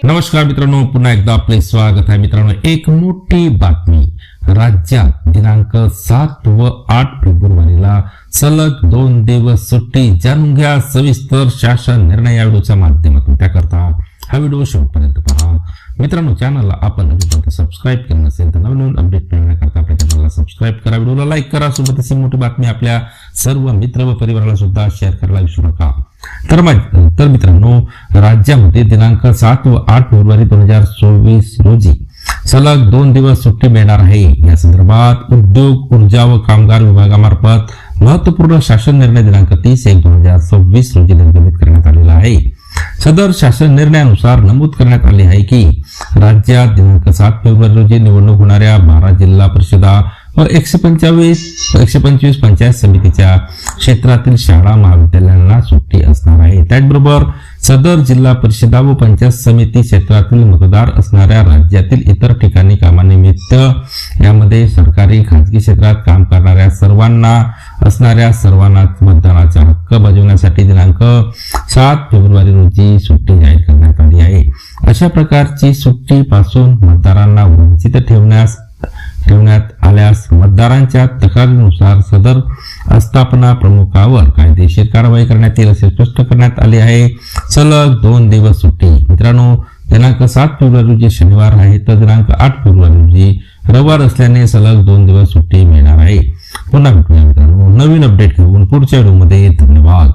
नमस्कार मित्रांनो, पुन्हा एकदा आपले स्वागत आहे. मित्रांनो, एक मोठी बातमी. राज्यात दिनांक 7 व 8 फेब्रुवारीला सलग 2 दिवस सुट्टी. जाणून घ्या सविस्तर शासन निर्णय या व्हिडिओच्या माध्यमातून. त्याकरता हा व्हिडिओ शेवटपर्यंत पहा. मित्रांनो, चॅनलला आपण अजूनपर्यंत सबस्क्राईब केलं नसेल तर नवीन अपडेट मिळवण्याकरता आपल्या चॅनलला सबस्क्राईब करा, व्हिडिओला लाईक करा, सोबतच ही मोठी बातमी आपल्या सर्व मित्र व परिवाराला सुद्धा शेअर करायला विसरू नका. तर मित्रांनो, राज्यामध्ये दिनांक 7 व 8 फेब्रुवारी 2024 रोजी सलग 2 दिवस सुट्टी मिळणार आहे. या संदर्भात उद्योग, ऊर्जा व कामगार विभागामार्फत महत्वपूर्ण शासन निर्णय दिनांक 30/1/2026 रोजी निर्गमित करण्यात आलेला आहे. सदर शासन निर्णयानुसार नमूद करण्यात आले आहे की राज्यात दिनांक 7 फेब्रुवारी रोजी निवडणूक होणाऱ्या 12 जिल्हा परिषदा व 125 पंचायत समितीच्या क्षेत्रातील शाळा महाविद्यालयांना सुट्टी असणार आहे. त्याचबरोबर सदर जिल्हा परिषदा व पंचायत समिती क्षेत्रातील मतदार असणाऱ्या राज्यातील इतर ठिकाणी कामानिमित्त यामध्ये सरकारी खाजगी क्षेत्रात काम करणाऱ्या सर्वांना मतदानाचा हक्क बजावण्यासाठी दिनांक 7 फेब्रुवारी रोजी सुट्टी जाहीर करण्यात आली आहे. अशा प्रकारची सुट्टी पासून मतदारांना वंचित ठेवण्यात आल्यास मतदारांच्या तक्रारीनुसार सदर आस्थापना प्रमुखावर कायदेशीर कारवाई करण्यात येईल असे स्पष्ट करण्यात आले आहे. सलग 2 दिवस सुट्टी. मित्रांनो, दिनांक 7 फेब्रुवारी रोजी शनिवार आहे तर दिनांक 8 फेब्रुवारी रोजी रविवार असल्याने सलग 2 दिवस सुट्टी मिळणार आहे. पुन्हा भेटूया मित्रांनो नवीन अपडेट घेऊन पुढच्या व्हिडिओमध्ये. धन्यवाद.